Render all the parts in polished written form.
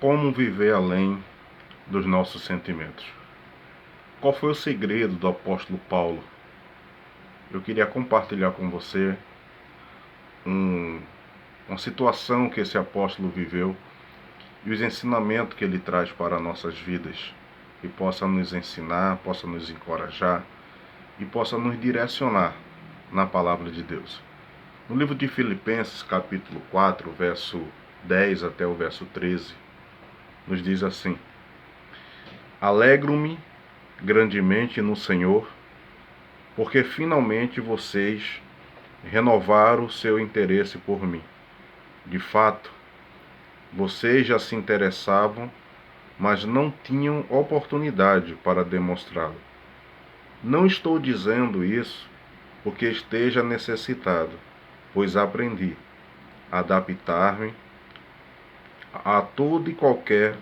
Como viver além dos nossos sentimentos? Qual foi o segredo do apóstolo Paulo? Eu queria compartilhar com você uma situação que esse apóstolo viveu e os ensinamentos que ele traz para nossas vidas, que possa nos ensinar, possa nos encorajar e possa nos direcionar na palavra de Deus. No livro de Filipenses, capítulo 4, verso 10 até o verso 13, nos diz assim: Alegro-me grandemente no Senhor, porque finalmente vocês renovaram o seu interesse por mim. De fato, vocês já se interessavam, mas não tinham oportunidade para demonstrá-lo. Não estou dizendo isso porque esteja necessitado, pois aprendi a adaptar-me a toda e qualquer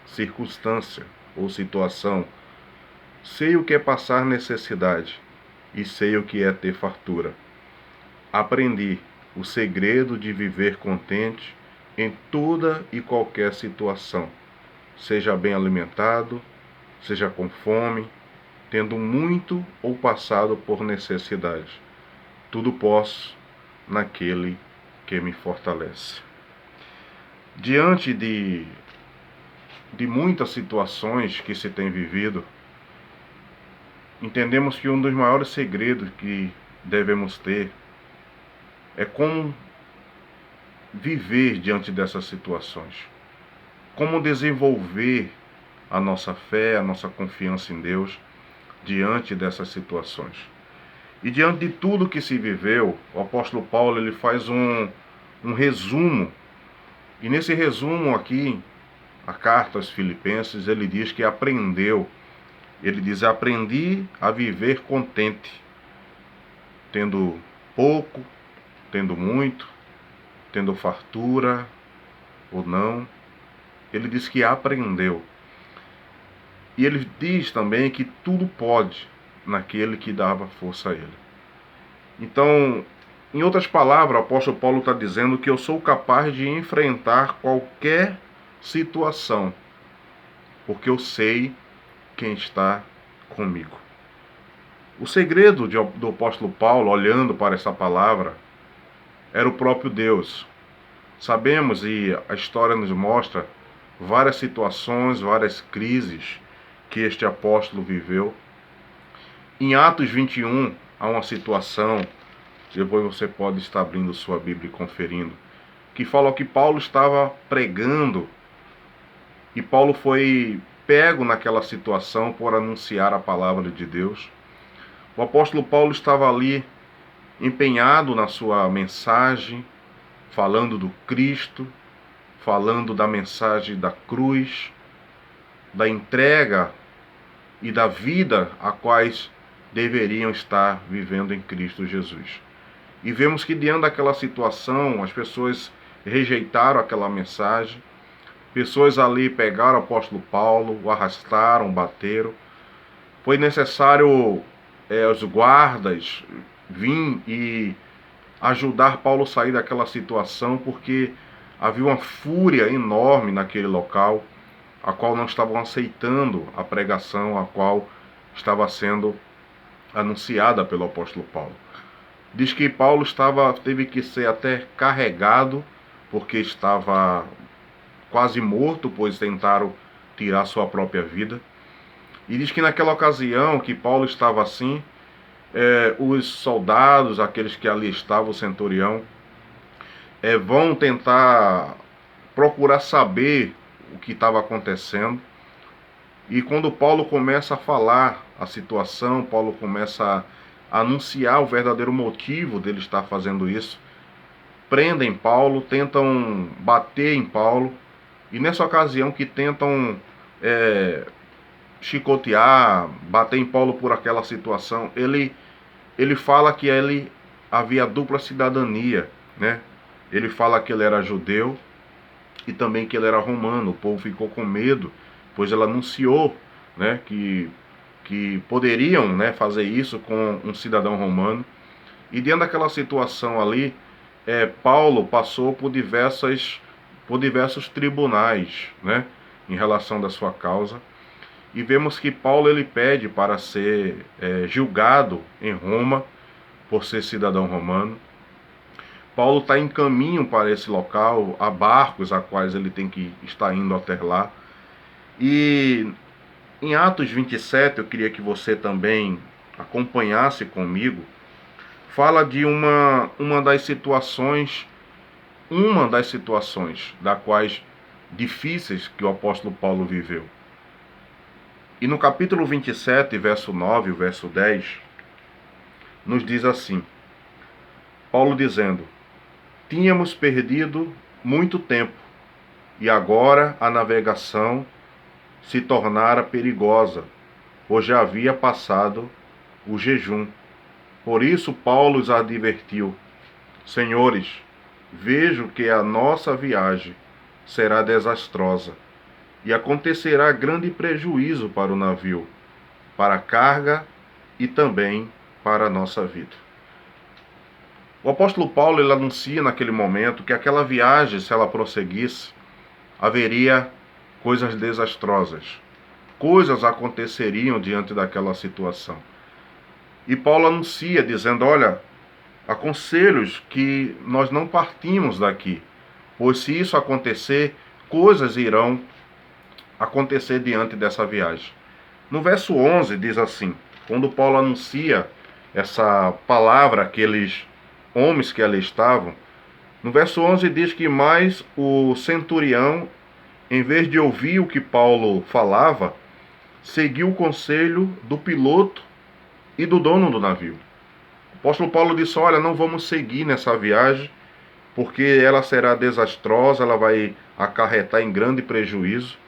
circunstância ou situação. Sei o que é passar necessidade e sei o que é ter fartura. Aprendi o segredo de viver contente em toda e qualquer situação, seja bem alimentado, seja com fome, tendo muito ou passado por necessidade. Tudo posso naquele que me fortalece. Diante de muitas situações que se tem vivido, entendemos que um dos maiores segredos que devemos ter é como viver diante dessas situações, como desenvolver a nossa fé, a nossa confiança em Deus diante dessas situações. E diante de tudo que se viveu, o apóstolo Paulo ele faz um resumo, e nesse resumo aqui, a carta aos Filipenses, ele diz que aprendeu. Ele diz: aprendi a viver contente, tendo pouco, tendo muito, tendo fartura ou não. Ele diz que aprendeu. E ele diz também que tudo pode naquele que dava força a ele. Então, em outras palavras, o apóstolo Paulo está dizendo que eu sou capaz de enfrentar qualquer situação, porque eu sei quem está comigo. O segredo do apóstolo Paulo, olhando para essa palavra, era o próprio Deus. Sabemos, e a história nos mostra, várias situações, várias crises que este apóstolo viveu. Em Atos 21, há uma situação, depois você pode estar abrindo sua Bíblia e conferindo, que fala que Paulo estava pregando e Paulo foi pego naquela situação por anunciar a palavra de Deus. O apóstolo Paulo estava ali empenhado na sua mensagem, falando do Cristo, falando da mensagem da cruz, da entrega e da vida a quais deveriam estar vivendo em Cristo Jesus. E vemos que diante daquela situação, as pessoas rejeitaram aquela mensagem, pessoas ali pegaram o apóstolo Paulo, o arrastaram, bateram. Foi necessário os guardas vir e ajudar Paulo a sair daquela situação, porque havia uma fúria enorme naquele local, a qual não estavam aceitando a pregação a qual estava sendo anunciada pelo apóstolo Paulo. Diz que Paulo teve que ser até carregado, porque estava quase morto, pois tentaram tirar sua própria vida. E diz que naquela ocasião que Paulo estava assim, os soldados, aqueles que ali estavam, o centurião, vão tentar procurar saber o que estava acontecendo. E quando Paulo começa a falar a situação, Paulo começa a anunciar o verdadeiro motivo dele estar fazendo isso, prendem Paulo, tentam bater em Paulo, e nessa ocasião que tentam chicotear, bater em Paulo por aquela situação, ele fala que ele havia dupla cidadania, né? Ele fala que ele era judeu e também que ele era romano. O povo ficou com medo, pois ele anunciou, né, que poderiam, né, fazer isso com um cidadão romano. E diante daquela situação ali, Paulo passou por diversas por diversos tribunais, né, em relação da sua causa. E vemos que Paulo ele pede para ser julgado em Roma, por ser cidadão romano. Paulo está em caminho para esse local, há barcos a quais ele tem que estar indo até lá. E em Atos 27, eu queria que você também acompanhasse comigo, fala de uma das situações da quais difíceis que o apóstolo Paulo viveu. E no capítulo 27, verso 9, verso 10, nos diz assim, Paulo dizendo, tínhamos perdido muito tempo, e agora a navegação se tornara perigosa, pois já havia passado o jejum. Por isso Paulo os advertiu, senhores, vejo que a nossa viagem será desastrosa, e acontecerá grande prejuízo para o navio, para a carga e também para a nossa vida. O apóstolo Paulo ele anuncia naquele momento que aquela viagem, se ela prosseguisse, haveria coisas desastrosas. Coisas aconteceriam diante daquela situação. E Paulo anuncia dizendo, olha, aconselho-os que nós não partimos daqui, pois se isso acontecer, coisas irão acontecer diante dessa viagem. No verso 11 diz assim, quando Paulo anuncia essa palavra àqueles homens que ali estavam, no verso 11 diz que mais o centurião, em vez de ouvir o que Paulo falava, seguiu o conselho do piloto e do dono do navio. O apóstolo Paulo disse, olha, não vamos seguir nessa viagem, porque ela será desastrosa, ela vai acarretar em grande prejuízo.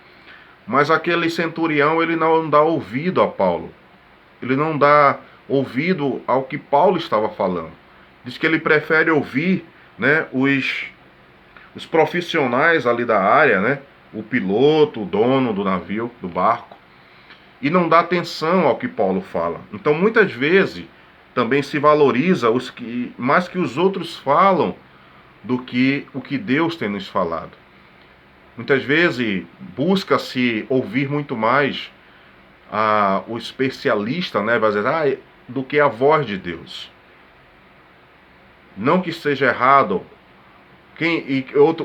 Mas aquele centurião, ele não dá ouvido a Paulo. Ele não dá ouvido ao que Paulo estava falando. Diz que ele prefere ouvir, né, os profissionais ali da área, né, o piloto, o dono do navio, do barco, e não dá atenção ao que Paulo fala. Então, muitas vezes, também se valoriza mais que os outros falam do que o que Deus tem nos falado. Muitas vezes busca-se ouvir muito mais o especialista, né, vai dizer, do que a voz de Deus. Não que seja errado.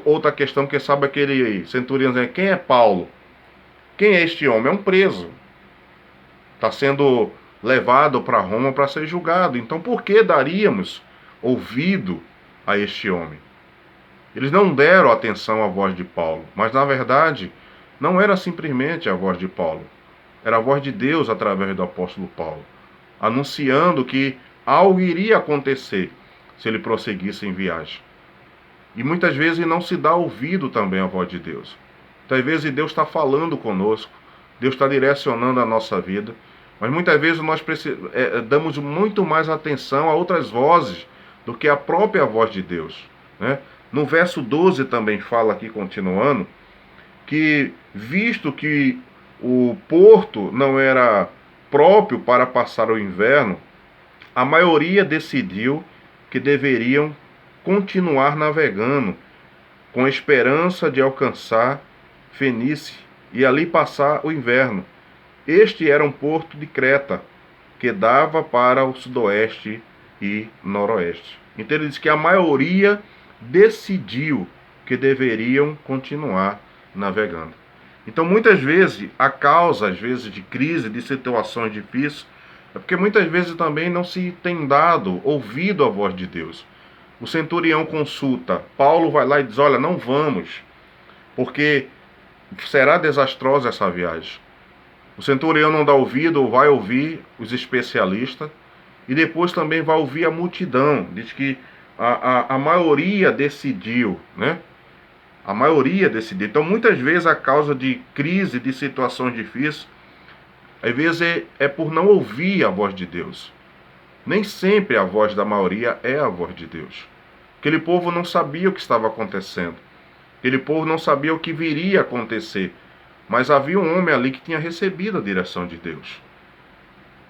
Outra questão que sabe aquele centurião dizendo, quem é Paulo? Quem é este homem? É um preso. Está sendo levado para Roma para ser julgado. Então por que daríamos ouvido a este homem? Eles não deram atenção à voz de Paulo, mas na verdade não era simplesmente a voz de Paulo, era a voz de Deus através do apóstolo Paulo, anunciando que algo iria acontecer se ele prosseguisse em viagem. E muitas vezes não se dá ouvido também à voz de Deus. Muitas vezes Deus está falando conosco, Deus está direcionando a nossa vida, mas muitas vezes nós damos muito mais atenção a outras vozes do que a própria voz de Deus, né? No verso 12 também fala aqui, continuando, que visto que o porto não era próprio para passar o inverno, a maioria decidiu que deveriam continuar navegando com a esperança de alcançar Fenícia e ali passar o inverno. Este era um porto de Creta, que dava para o sudoeste e noroeste. Então ele diz que a maioria decidiu que deveriam continuar navegando. Então muitas vezes a causa, às vezes, de crise, de situações difíceis, é porque muitas vezes também não se tem dado ouvido à voz de Deus. O centurião consulta, Paulo vai lá e diz, olha, não vamos, porque será desastrosa essa viagem. O centurião não dá ouvido, vai ouvir os especialistas, e depois também vai ouvir a multidão. Diz que a maioria decidiu, né? A maioria decidiu. Então, muitas vezes, a causa de crise, de situações difíceis, às vezes é por não ouvir a voz de Deus. Nem sempre a voz da maioria é a voz de Deus. Aquele povo não sabia o que estava acontecendo. Aquele povo não sabia o que viria a acontecer. Mas havia um homem ali que tinha recebido a direção de Deus.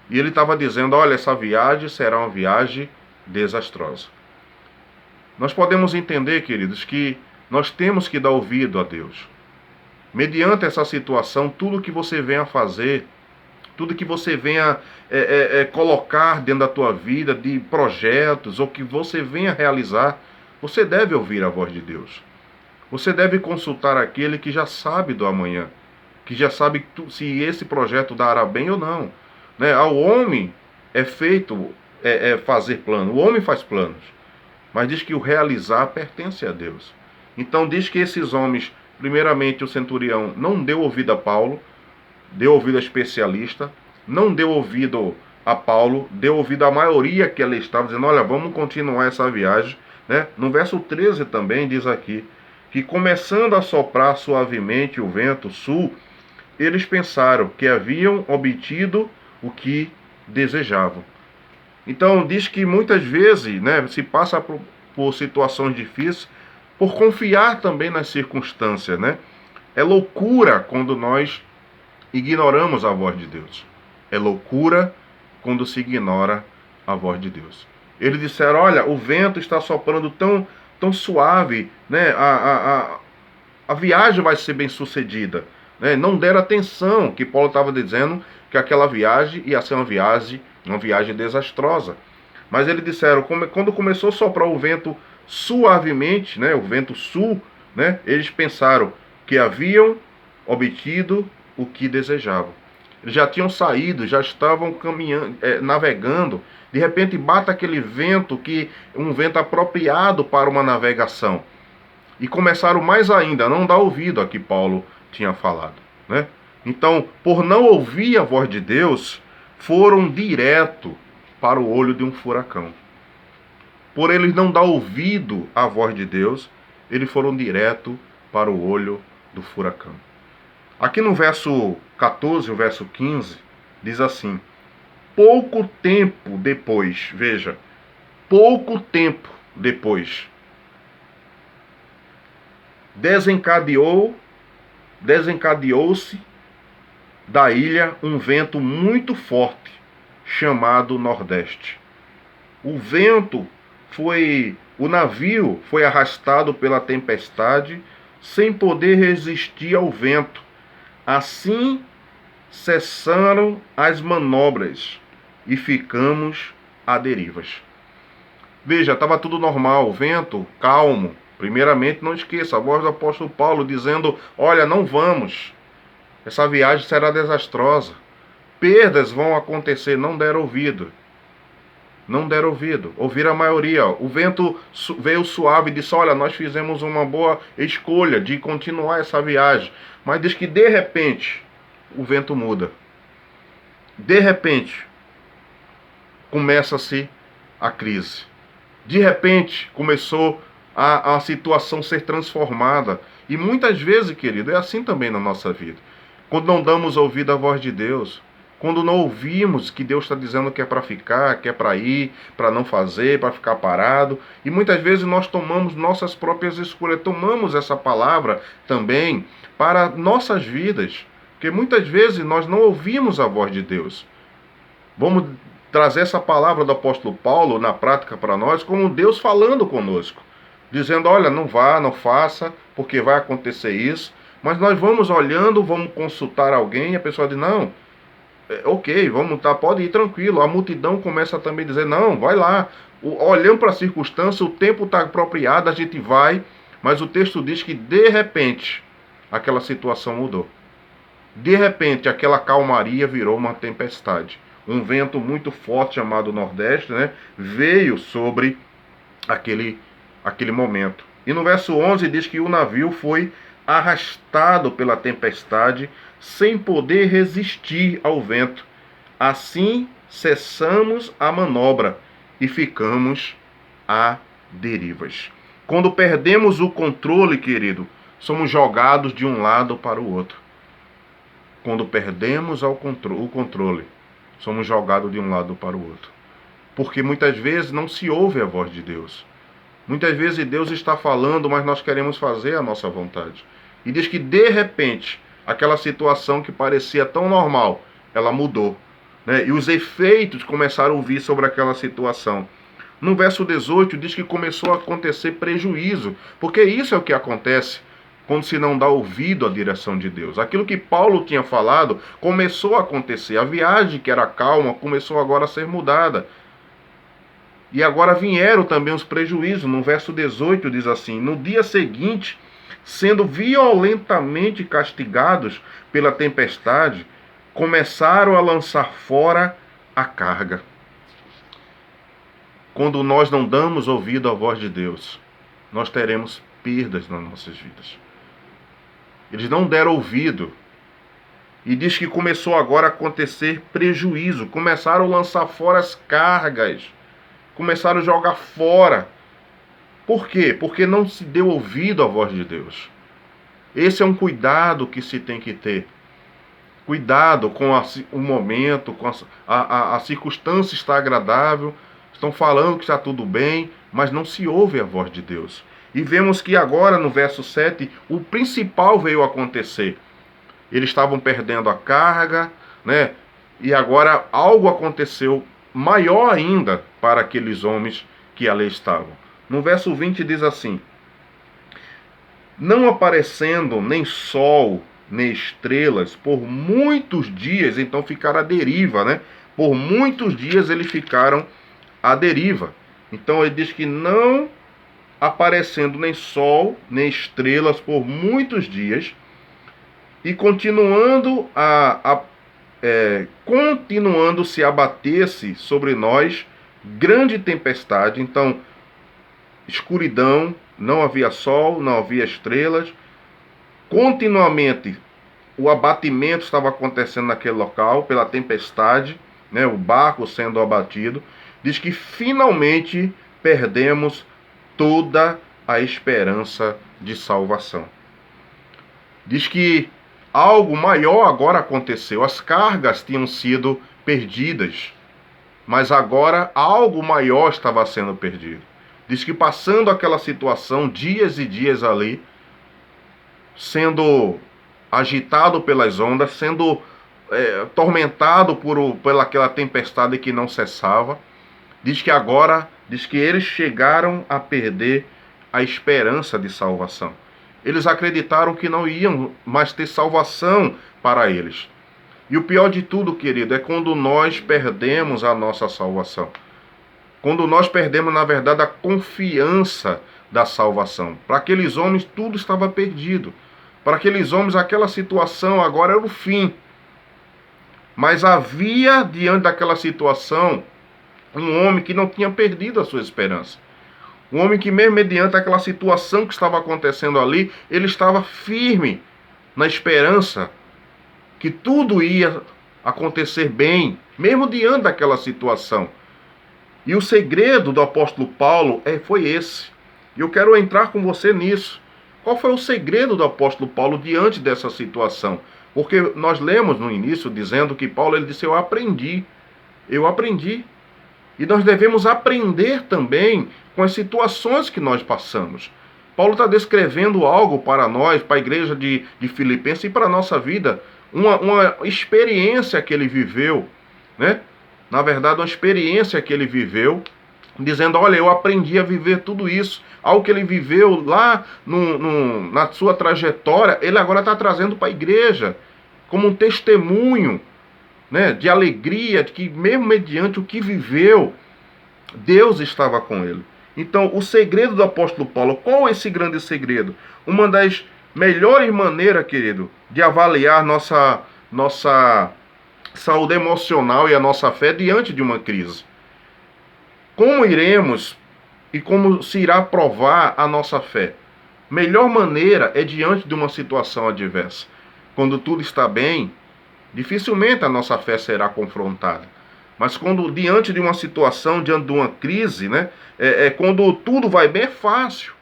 E ele estava dizendo, olha, essa viagem será uma viagem desastrosa. Nós podemos entender, queridos, que nós temos que dar ouvido a Deus. Mediante essa situação, tudo que você venha fazer, tudo que você venha colocar dentro da tua vida, de projetos, ou que você venha realizar, você deve ouvir a voz de Deus. Você deve consultar aquele que já sabe do amanhã, que já sabe se esse projeto dará bem ou não. Né? Ao homem é feito fazer plano, o homem faz planos, mas diz que o realizar pertence a Deus. Então diz que esses homens, primeiramente o centurião, não deu ouvido a Paulo, deu ouvido a especialista, não deu ouvido a Paulo, deu ouvido à maioria que ela estava dizendo, olha, vamos continuar essa viagem. Né? No verso 13 também diz aqui, que começando a soprar suavemente o vento sul, eles pensaram que haviam obtido o que desejavam. Então diz que muitas vezes, né, se passa por situações difíceis, por confiar também nas circunstâncias, né? É loucura quando nós ignoramos a voz de Deus. É loucura quando se ignora a voz de Deus. Eles disseram, olha, o vento está soprando tão suave, né? A viagem vai ser bem sucedida. Né? Não deram atenção que Paulo estava dizendo que aquela viagem ia ser uma viagem desastrosa. Mas eles disseram, quando começou a soprar o vento suavemente, né, o vento sul, né, eles pensaram que haviam obtido o que desejavam. Eles já tinham saído, já estavam caminhando, navegando. De repente bate aquele vento, um vento apropriado para uma navegação. E começaram mais ainda a não dar ouvido a que Paulo tinha falado. Né? Então, por não ouvir a voz de Deus, foram direto para o olho de um furacão. Por eles não dar ouvido à voz de Deus, eles foram direto para o olho do furacão. Aqui no verso 14, o verso 15, diz assim, pouco tempo depois, veja, pouco tempo depois, desencadeou-se da ilha um vento muito forte, chamado Nordeste. O navio foi arrastado pela tempestade, sem poder resistir ao vento. Assim cessaram as manobras e ficamos à derivas. Veja, estava tudo normal, o vento calmo. Primeiramente, não esqueça a voz do apóstolo Paulo dizendo, olha, não vamos. Essa viagem será desastrosa. Perdas vão acontecer, não deram ouvido. Não deram ouvido. Ouviram a maioria. O vento veio suave e disse, olha, nós fizemos uma boa escolha de continuar essa viagem. Mas diz que de repente o vento muda. De repente começa-se a crise. De repente começou a situação ser transformada. E muitas vezes, querido, é assim também na nossa vida. Quando não damos ouvido à voz de Deus, quando não ouvimos que Deus está dizendo que é para ficar, que é para ir, para não fazer, para ficar parado. E muitas vezes nós tomamos nossas próprias escolhas, tomamos essa palavra também para nossas vidas. Porque muitas vezes nós não ouvimos a voz de Deus. Vamos trazer essa palavra do apóstolo Paulo na prática para nós, como Deus falando conosco. Dizendo, olha, não vá, não faça, porque vai acontecer isso. Mas nós vamos olhando, vamos consultar alguém, e a pessoa diz, não, ok, vamos, tá, pode ir tranquilo. A multidão começa também a dizer, não, vai lá. Olhando para a circunstância, o tempo está apropriado, a gente vai. Mas o texto diz que de repente aquela situação mudou. De repente aquela calmaria virou uma tempestade. Um vento muito forte chamado Nordeste, né, veio sobre aquele momento. E no verso 11 diz que o navio foi arrastado pela tempestade, sem poder resistir ao vento. Assim cessamos a manobra e ficamos a derivas. Quando perdemos o controle, querido, somos jogados de um lado para o outro. Quando perdemos o controle, somos jogados de um lado para o outro. Porque muitas vezes não se ouve a voz de Deus. Muitas vezes Deus está falando, mas nós queremos fazer a nossa vontade. E diz que de repente, aquela situação que parecia tão normal, ela mudou. Né? E os efeitos começaram a vir sobre aquela situação. No verso 18 diz que começou a acontecer prejuízo, porque isso é o que acontece quando se não dá ouvido à direção de Deus. Aquilo que Paulo tinha falado começou a acontecer. A viagem que era calma começou agora a ser mudada. E agora vieram também os prejuízos. No verso 18 diz assim: no dia seguinte, sendo violentamente castigados pela tempestade, começaram a lançar fora a carga. Quando nós não damos ouvido à voz de Deus, nós teremos perdas nas nossas vidas. Eles não deram ouvido. E diz que começou agora a acontecer prejuízo. Começaram a lançar fora as cargas. Começaram a jogar fora. Por quê? Porque não se deu ouvido à voz de Deus. Esse é um cuidado que se tem que ter. Cuidado com o momento, com a circunstância está agradável. Estão falando que está tudo bem, mas não se ouve a voz de Deus. E vemos que agora no verso 7, o principal veio acontecer. Eles estavam perdendo a carga, né? E agora algo aconteceu maior ainda para aqueles homens que ali estavam. No verso 20 diz assim: não aparecendo nem sol, nem estrelas, por muitos dias, então ficaram à deriva, né? Por muitos dias eles ficaram à deriva. Então ele diz que não aparecendo nem sol, nem estrelas por muitos dias, e continuando se abatesse sobre nós grande tempestade. Então, escuridão, não havia sol, não havia estrelas. Continuamente o abatimento estava acontecendo naquele local pela tempestade, né, o barco sendo abatido. Diz que finalmente perdemos toda a esperança de salvação. Diz que algo maior agora aconteceu. As cargas tinham sido perdidas, mas agora algo maior estava sendo perdido. Diz que passando aquela situação, dias e dias ali, sendo agitado pelas ondas, sendo atormentado pela aquela tempestade que não cessava, diz que eles chegaram a perder a esperança de salvação. Eles acreditaram que não iam mais ter salvação para eles. E o pior de tudo, querido, é quando nós perdemos a nossa salvação. Quando nós perdemos, na verdade, a confiança da salvação. Para aqueles homens, tudo estava perdido. Para aqueles homens, aquela situação agora era o fim. Mas havia, diante daquela situação, um homem que não tinha perdido a sua esperança. Um homem que, mesmo mediante aquela situação que estava acontecendo ali, ele estava firme na esperança que tudo ia acontecer bem, mesmo diante daquela situação. E o segredo do apóstolo Paulo foi esse. E eu quero entrar com você nisso. Qual foi o segredo do apóstolo Paulo diante dessa situação? Porque nós lemos no início dizendo que Paulo ele disse: eu aprendi. E nós devemos aprender também com as situações que nós passamos. Paulo está descrevendo algo para nós, para a igreja de Filipenses e para a nossa vida. Uma experiência que ele viveu, né? Na verdade, uma experiência que ele viveu, dizendo: olha, eu aprendi a viver tudo isso. Algo que ele viveu lá na sua trajetória, ele agora está trazendo para a igreja como um testemunho, né, de alegria, de que mesmo mediante o que viveu, Deus estava com ele. Então, o segredo do apóstolo Paulo, qual é esse grande segredo? Uma das melhores maneiras, querido, de avaliar nossa saúde emocional e a nossa fé diante de uma crise. Como iremos e como se irá provar a nossa fé? Melhor maneira é diante de uma situação adversa. Quando tudo está bem, dificilmente a nossa fé será confrontada. Mas quando diante de uma situação, diante de uma crise, né, quando tudo vai bem, é fácil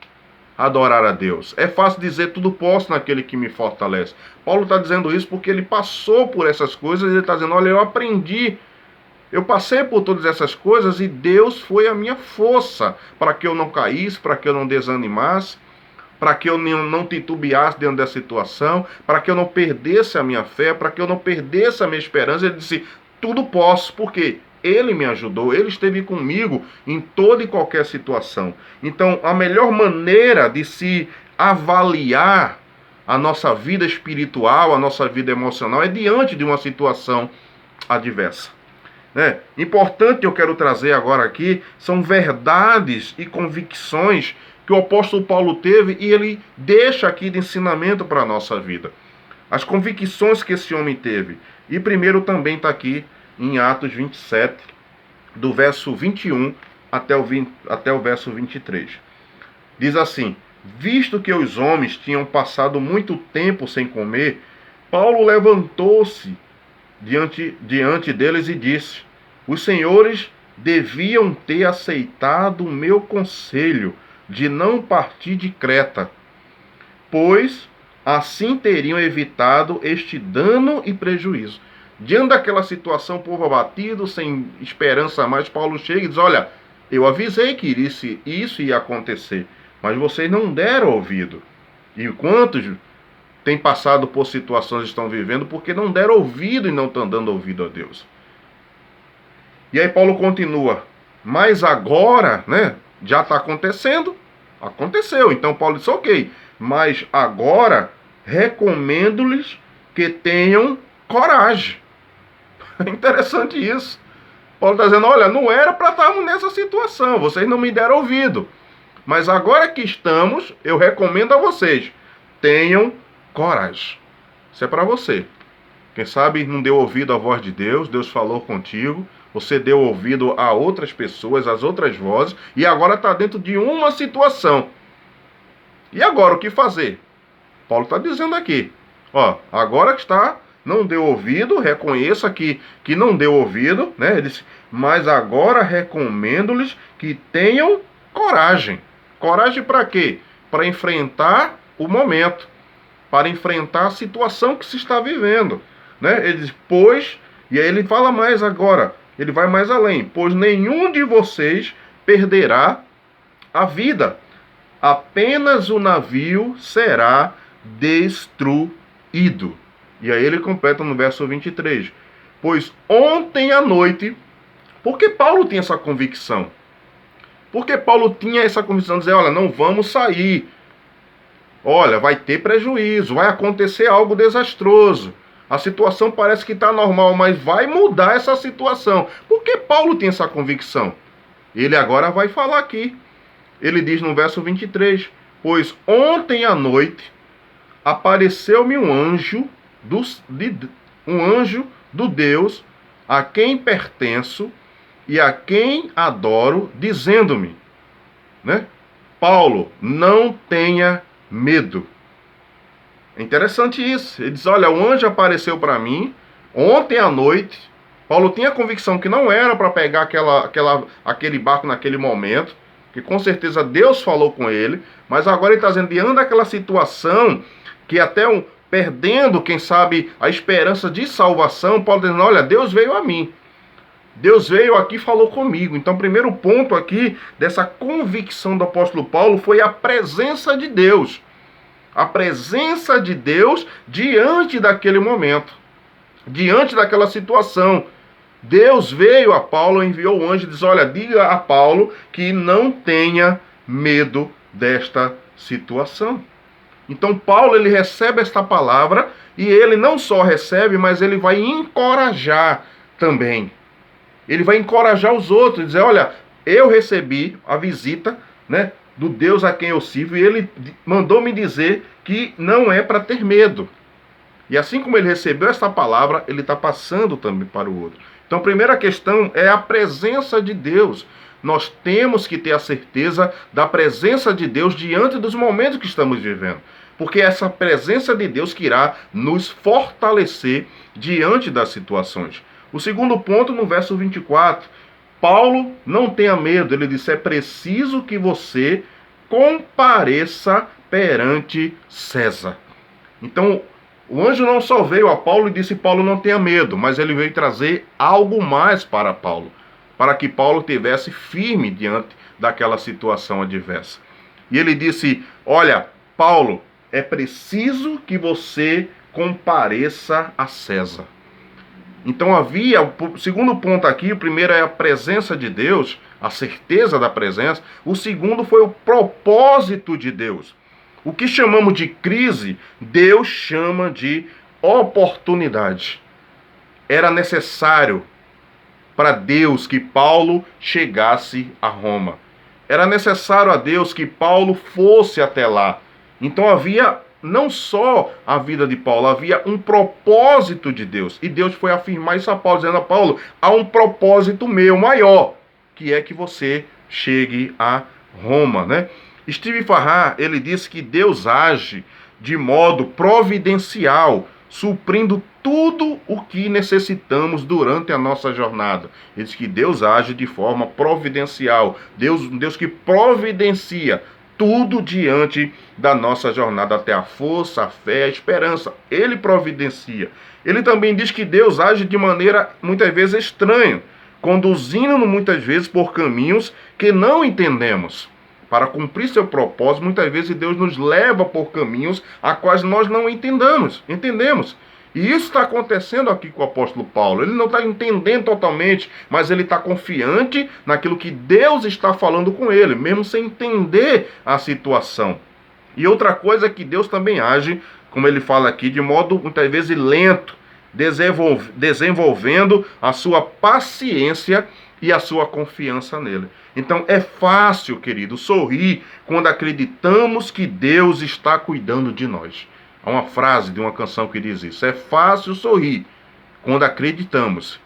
adorar a Deus. É fácil dizer: tudo posso naquele que me fortalece. Paulo está dizendo isso porque ele passou por essas coisas e ele está dizendo: olha, eu aprendi. Eu passei por todas essas coisas e Deus foi a minha força para que eu não caísse, para que eu não desanimasse, para que eu não titubeasse dentro da situação, para que eu não perdesse a minha fé, para que eu não perdesse a minha esperança. Ele disse: tudo posso, porque Ele me ajudou, Ele esteve comigo em toda e qualquer situação. Então, a melhor maneira de se avaliar a nossa vida espiritual, a nossa vida emocional, é diante de uma situação adversa. Importante, eu quero trazer agora aqui, são verdades e convicções que o apóstolo Paulo teve e ele deixa aqui de ensinamento para a nossa vida. As convicções que esse homem teve. E primeiro também está aqui em Atos 27, do verso 21 até o verso 23. Diz assim: visto que os homens tinham passado muito tempo sem comer, Paulo levantou-se diante deles e disse: os senhores deviam ter aceitado o meu conselho de não partir de Creta, pois assim teriam evitado este dano e prejuízo. Diante daquela situação, o povo abatido, sem esperança mais, Paulo chega e diz: olha, eu avisei que isso ia acontecer, mas vocês não deram ouvido. E quantos têm passado por situações, estão vivendo, porque não deram ouvido e não estão dando ouvido a Deus. E aí Paulo continua: mas agora, já está acontecendo. Aconteceu. Então Paulo disse: ok, mas agora recomendo-lhes que tenham coragem. É interessante isso. Paulo está dizendo: olha, não era para estarmos nessa situação, vocês não me deram ouvido. Mas agora que estamos, eu recomendo a vocês: tenham coragem. Isso é para você. Quem sabe não deu ouvido à voz de Deus, Deus falou contigo, você deu ouvido a outras pessoas, às outras vozes, e agora está dentro de uma situação. E agora o que fazer? Paulo está dizendo aqui: agora que está, não deu ouvido, reconheça que não deu ouvido, Ele disse: mas agora recomendo-lhes que tenham coragem. Coragem para quê? Para enfrentar o momento, para enfrentar a situação que se está vivendo. Ele diz: e aí ele fala mais agora, ele vai mais além: pois nenhum de vocês perderá a vida, apenas o navio será destruído. E aí ele completa no verso 23: pois ontem à noite. Por que Paulo tinha essa convicção? Porque Paulo tinha essa convicção de dizer: olha, não vamos sair, olha, vai ter prejuízo, vai acontecer algo desastroso. A situação parece que está normal, mas vai mudar essa situação. Por que Paulo tem essa convicção? Ele agora vai falar aqui. Ele diz no verso 23: pois ontem à noite apareceu-me um anjo do Deus a quem pertenço e a quem adoro, dizendo-me, Paulo, não tenha medo. É interessante isso. Ele diz: olha, o anjo apareceu para mim ontem à noite. Paulo tinha a convicção que não era para pegar aquele barco naquele momento, que com certeza Deus falou com ele, mas agora ele está dizendo, diante daquela situação, que até perdendo, quem sabe, a esperança de salvação, Paulo dizendo: olha, Deus veio a mim. Deus veio aqui e falou comigo. Então, o primeiro ponto aqui dessa convicção do apóstolo Paulo foi a presença de Deus. A presença de Deus diante daquele momento, diante daquela situação. Deus veio a Paulo, enviou o anjo e diz: olha, diga a Paulo que não tenha medo desta situação. Então Paulo, ele recebe esta palavra e ele não só recebe, mas ele vai encorajar também. Ele vai encorajar os outros, dizer: olha, eu recebi a visita, do Deus a quem eu sirvo, e ele mandou me dizer que não é para ter medo. E assim como ele recebeu essa palavra, ele está passando também para o outro. Então, a primeira questão é a presença de Deus. Nós temos que ter a certeza da presença de Deus diante dos momentos que estamos vivendo. Porque é essa presença de Deus que irá nos fortalecer diante das situações. O segundo ponto, no verso 24, Paulo não tenha medo. Ele disse: é preciso que você compareça perante César. Então, o anjo não só veio a Paulo e disse: Paulo, não tenha medo, mas ele veio trazer algo mais para Paulo, para que Paulo estivesse firme diante daquela situação adversa. E ele disse: olha, Paulo, é preciso que você compareça a César. Então havia, o segundo ponto aqui, o primeiro é a presença de Deus, a certeza da presença. O segundo foi o propósito de Deus. O que chamamos de crise, Deus chama de oportunidade. Era necessário para Deus que Paulo chegasse a Roma. Era necessário a Deus que Paulo fosse até lá. Então havia não só a vida de Paulo, havia um propósito de Deus. E Deus foi afirmar isso a Paulo, dizendo a Paulo, há um propósito meu maior, que é que você chegue a Roma, né? Steve Farrar, ele disse que Deus age de modo providencial, suprindo tudo o que necessitamos durante a nossa jornada. Ele diz que Deus age de forma providencial, Deus que providencia tudo diante da nossa jornada, até a força, a fé, a esperança. Ele providencia. Ele também diz que Deus age de maneira muitas vezes estranha, conduzindo-nos muitas vezes por caminhos que não entendemos. Para cumprir seu propósito, muitas vezes Deus nos leva por caminhos a quais nós não entendemos. E isso está acontecendo aqui com o apóstolo Paulo. Ele não está entendendo totalmente, mas ele está confiante naquilo que Deus está falando com ele, mesmo sem entender a situação. E outra coisa é que Deus também age, como ele fala aqui, de modo muitas vezes lento, desenvolvendo a sua paciência e a sua confiança nele. Então é fácil, querido, sorrir quando acreditamos que Deus está cuidando de nós. Há uma frase de uma canção que diz isso. É fácil sorrir quando acreditamos.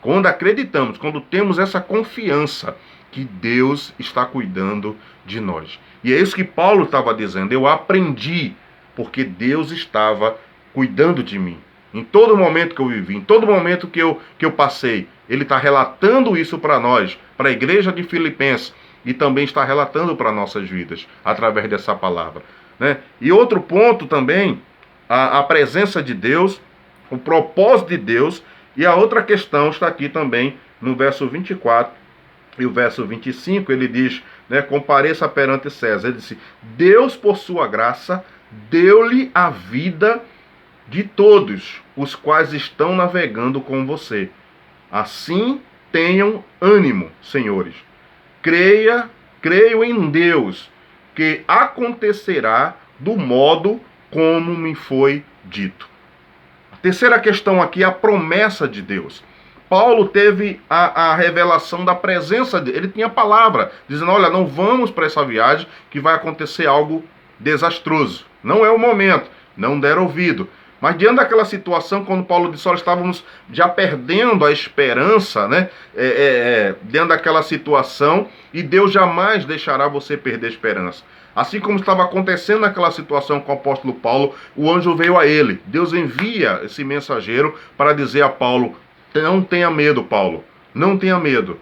Quando temos essa confiança que Deus está cuidando de nós. E é isso que Paulo estava dizendo. Eu aprendi porque Deus estava cuidando de mim. Em todo momento que eu vivi, em todo momento que eu passei, ele está relatando isso para nós, para a igreja de Filipenses, e também está relatando para nossas vidas, através dessa palavra, né? E outro ponto também, a presença de Deus, o propósito de Deus, e a outra questão está aqui também no verso 24 e o verso 25, ele diz, né, compareça perante César. Ele disse, Deus por sua graça deu-lhe a vida de todos os quais estão navegando com você. Assim tenham ânimo, senhores. Creio em Deus, que acontecerá do modo como me foi dito. A terceira questão aqui é a promessa de Deus. Paulo teve a revelação da presença dele. Ele tinha a palavra, dizendo, olha, não vamos para essa viagem que vai acontecer algo desastroso. Não é o momento. Não deram ouvido. Mas diante daquela situação, quando Paulo disse, olha, estávamos já perdendo a esperança, né? Diante daquela situação, e Deus jamais deixará você perder a esperança. Assim como estava acontecendo naquela situação com o apóstolo Paulo, o anjo veio a ele. Deus envia esse mensageiro para dizer a Paulo, não tenha medo, Paulo, não tenha medo.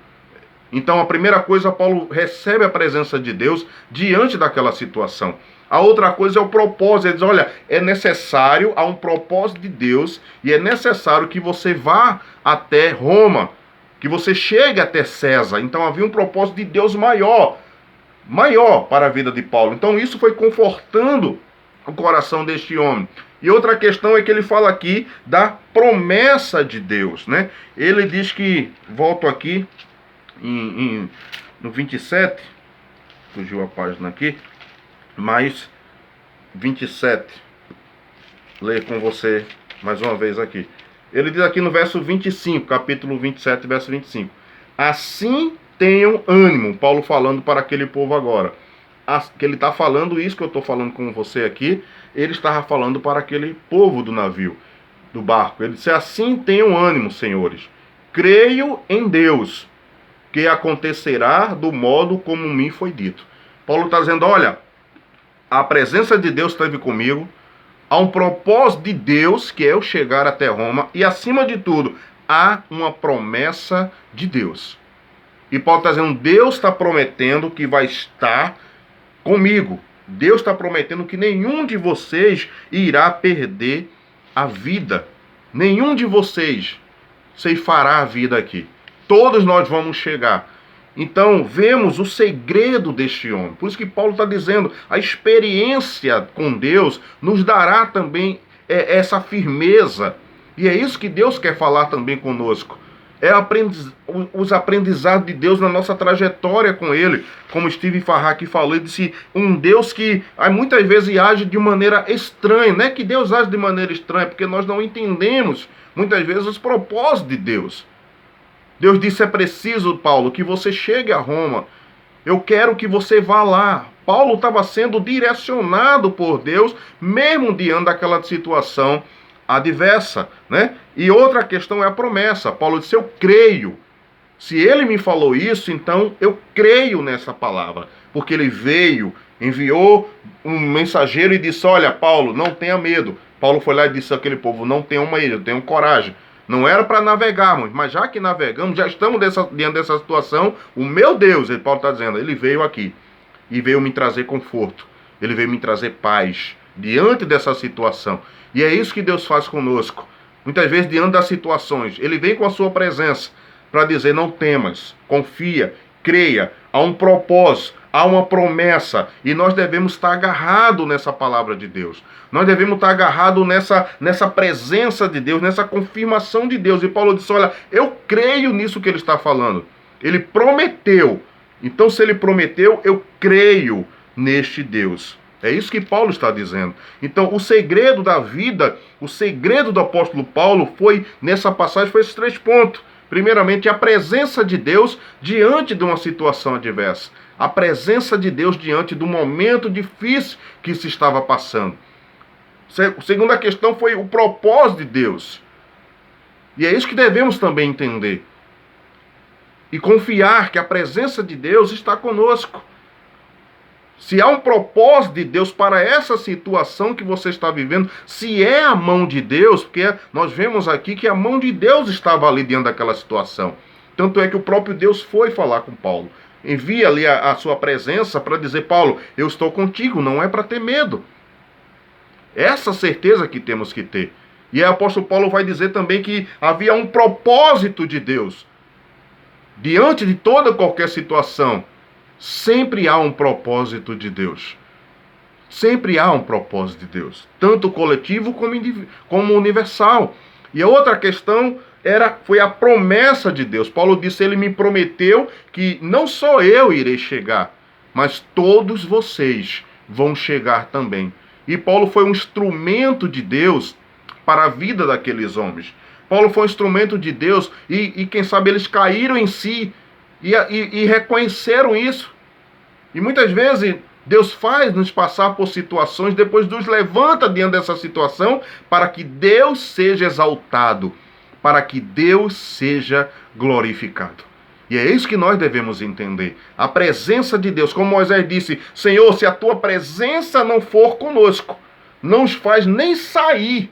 Então a primeira coisa, Paulo recebe a presença de Deus diante daquela situação. A outra coisa é o propósito. Ele diz, olha, é necessário, há um propósito de Deus, e é necessário que você vá até Roma, que você chegue até César. Então havia um propósito de Deus maior para a vida de Paulo. Então isso foi confortando o coração deste homem. E outra questão é que ele fala aqui da promessa de Deus, né? Ele diz que, volto aqui, no 27, fugiu a página aqui, mais 27, leio com você mais uma vez aqui. Ele diz aqui no verso 25, capítulo 27, verso 25. Assim tenham ânimo, Paulo falando para aquele povo agora. Que ele está falando isso que eu estou falando com você aqui, ele estava falando para aquele povo do navio, do barco. Ele disse, assim tenham ânimo, senhores. Creio em Deus, que acontecerá do modo como me foi dito. Paulo está dizendo, olha, a presença de Deus esteve comigo, há um propósito de Deus, que é eu chegar até Roma, e acima de tudo, há uma promessa de Deus. E Paulo está dizendo, Deus está prometendo que vai estar comigo. Deus está prometendo que nenhum de vocês irá perder a vida. Nenhum de vocês ceifará a vida aqui. Todos nós vamos chegar. Então, vemos o segredo deste homem. Por isso que Paulo está dizendo, a experiência com Deus nos dará também essa firmeza E é isso que Deus quer falar também conosco. É os aprendizados de Deus na nossa trajetória com Ele. Como Steve Farrar falou, ele disse, um Deus que muitas vezes age de maneira estranha. Não é que Deus age de maneira estranha, porque nós não entendemos muitas vezes os propósitos de Deus. Deus disse, é preciso, Paulo, que você chegue a Roma. Eu quero que você vá lá. Paulo estava sendo direcionado por Deus, mesmo diante daquela situação adversa, né? E outra questão é a promessa. Paulo disse, eu creio. Se ele me falou isso, então eu creio nessa palavra. Porque ele veio, enviou um mensageiro e disse, olha, Paulo, não tenha medo. Paulo foi lá e disse àquele povo, não tenham medo, tenham coragem. Não era para navegarmos, mas já que navegamos, já estamos diante dessa situação, o meu Deus, Paulo está dizendo, ele veio aqui e veio me trazer conforto. Ele veio me trazer paz diante dessa situação. E é isso que Deus faz conosco. Muitas vezes, diante das situações, Ele vem com a sua presença para dizer, não temas, confia, creia, há um propósito, há uma promessa, e nós devemos estar agarrados nessa palavra de Deus. Nós devemos estar agarrados nessa presença de Deus, nessa confirmação de Deus. E Paulo disse, olha, eu creio nisso que ele está falando. Ele prometeu. Então, se ele prometeu, eu creio neste Deus. É isso que Paulo está dizendo. Então, o segredo da vida, o segredo do apóstolo Paulo foi, nessa passagem, foi esses 3 pontos. Primeiramente, a presença de Deus diante de uma situação adversa. A presença de Deus diante do momento difícil que se estava passando. A segunda questão foi o propósito de Deus. E é isso que devemos também entender. E confiar que a presença de Deus está conosco. Se há um propósito de Deus para essa situação que você está vivendo, se é a mão de Deus, porque nós vemos aqui que a mão de Deus estava ali diante daquela situação. Tanto é que o próprio Deus foi falar com Paulo. Envia ali a sua presença para dizer, Paulo, eu estou contigo, não é para ter medo. Essa certeza que temos que ter. E aí o apóstolo Paulo vai dizer também que havia um propósito de Deus. Diante de toda qualquer situação, sempre há um propósito de Deus. Sempre há um propósito de Deus. Tanto coletivo como universal. E a outra questão foi a promessa de Deus. Paulo disse, ele me prometeu que não só eu irei chegar, mas todos vocês vão chegar também. E Paulo foi um instrumento de Deus para a vida daqueles homens. Paulo foi um instrumento de Deus e quem sabe eles caíram em si e reconheceram isso. E muitas vezes Deus faz nos passar por situações, depois nos levanta diante dessa situação para que Deus seja exaltado, para que Deus seja glorificado. E é isso que nós devemos entender. A presença de Deus, como Moisés disse, Senhor, se a tua presença não for conosco, não nos faz nem sair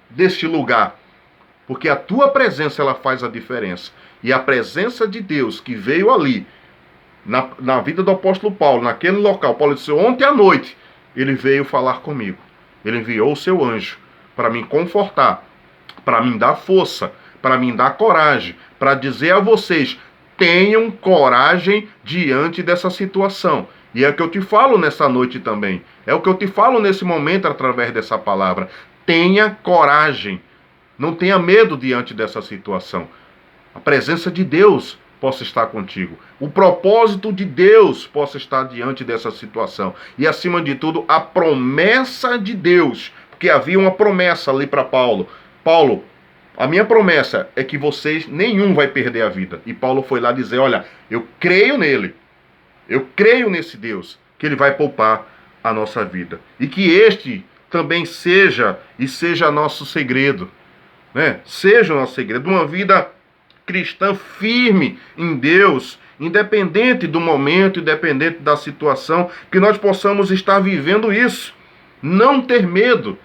deste lugar. Porque a tua presença, ela faz a diferença. E a presença de Deus que veio ali, na vida do apóstolo Paulo, naquele local, Paulo disse, ontem à noite, ele veio falar comigo. Ele enviou o seu anjo para me confortar, para me dar força, para me dar coragem, para dizer a vocês, tenham coragem diante dessa situação. E é o que eu te falo nessa noite também. É o que eu te falo nesse momento através dessa palavra. Tenha coragem. Não tenha medo diante dessa situação. A presença de Deus possa estar contigo. O propósito de Deus possa estar diante dessa situação. E acima de tudo, a promessa de Deus. Porque havia uma promessa ali para Paulo. Paulo, a minha promessa é que nenhum vai perder a vida. E Paulo foi lá dizer, olha, eu creio nele. Eu creio nesse Deus, que ele vai poupar a nossa vida. E que este também seja nosso segredo. Né? Seja o nosso segredo. Uma vida cristã firme em Deus, independente do momento, independente da situação, que nós possamos estar vivendo isso. Não ter medo.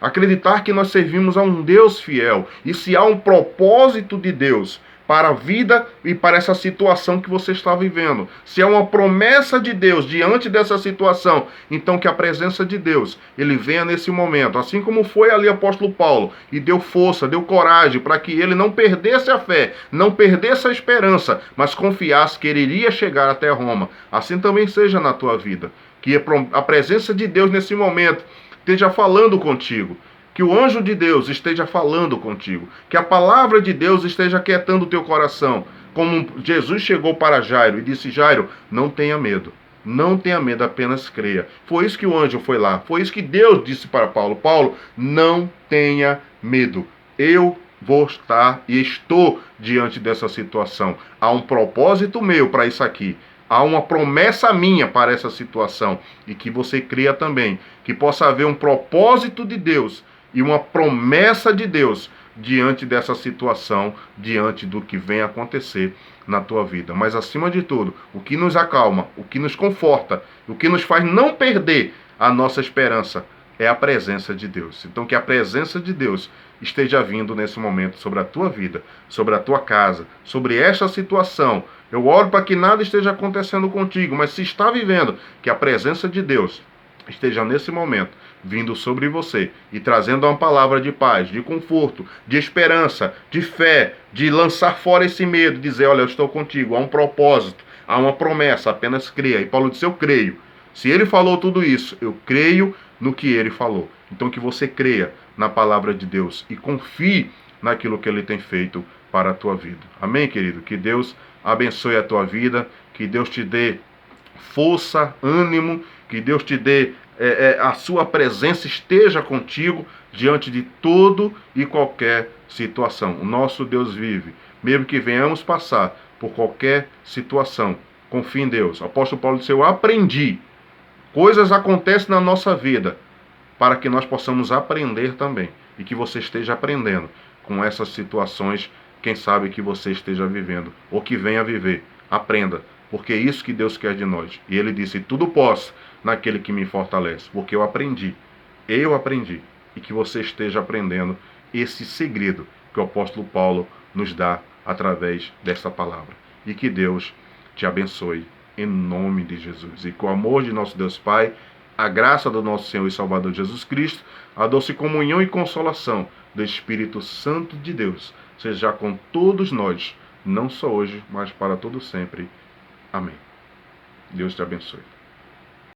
Acreditar que nós servimos a um Deus fiel. E se há um propósito de Deus para a vida e para essa situação que você está vivendo. Se há uma promessa de Deus diante dessa situação, então que a presença de Deus, ele venha nesse momento. Assim como foi ali o apóstolo Paulo, e deu força, deu coragem para que ele não perdesse a fé, não perdesse a esperança, mas confiasse que ele iria chegar até Roma. Assim também seja na tua vida. Que a presença de Deus nesse momento esteja falando contigo. que o anjo de Deus esteja falando contigo, que a palavra de Deus esteja aquietando o teu coração. Como Jesus chegou para Jairo e disse: Jairo, não tenha medo. Não tenha medo, apenas creia. Foi isso que o anjo foi lá. Foi isso que Deus disse para Paulo. Paulo, não tenha medo. Eu vou estar e estou diante dessa situação. Há um propósito meu para isso aqui. Há uma promessa minha para essa situação. E que você creia também. Que possa haver um propósito de Deus e uma promessa de Deus diante dessa situação, diante do que vem acontecer na tua vida. Mas acima de tudo, o que nos acalma, o que nos conforta, o que nos faz não perder a nossa esperança é a presença de Deus. Então que a presença de Deus esteja vindo nesse momento sobre a tua vida, sobre a tua casa, sobre esta situação. Eu oro para que nada esteja acontecendo contigo, mas se está vivendo, que a presença de Deus esteja nesse momento vindo sobre você e trazendo uma palavra de paz, de conforto, de esperança, de fé, de lançar fora esse medo, dizer: olha, eu estou contigo, há um propósito, há uma promessa, apenas creia. E Paulo disse: eu creio. Se ele falou tudo isso, eu creio no que ele falou. Então que você creia na palavra de Deus e confie naquilo que ele tem feito para a tua vida. Amém, querido? Que Deus abençoe a tua vida, que Deus te dê força, ânimo, que Deus te dê a sua presença esteja contigo diante de todo e qualquer situação. O nosso Deus vive, mesmo que venhamos passar por qualquer situação. Confie em Deus. O apóstolo Paulo disse: eu aprendi. Coisas acontecem na nossa vida para que nós possamos aprender também. E que você esteja aprendendo com essas situações, quem sabe que você esteja vivendo ou que venha viver. Aprenda, porque é isso que Deus quer de nós. E ele disse: tudo posso naquele que me fortalece, porque eu aprendi, e que você esteja aprendendo esse segredo que o apóstolo Paulo nos dá através dessa palavra. E que Deus te abençoe em nome de Jesus. E com o amor de nosso Deus Pai, a graça do nosso Senhor e Salvador Jesus Cristo, a doce comunhão e consolação do Espírito Santo de Deus, seja com todos nós, não só hoje, mas para todo sempre. Amém. Deus te abençoe.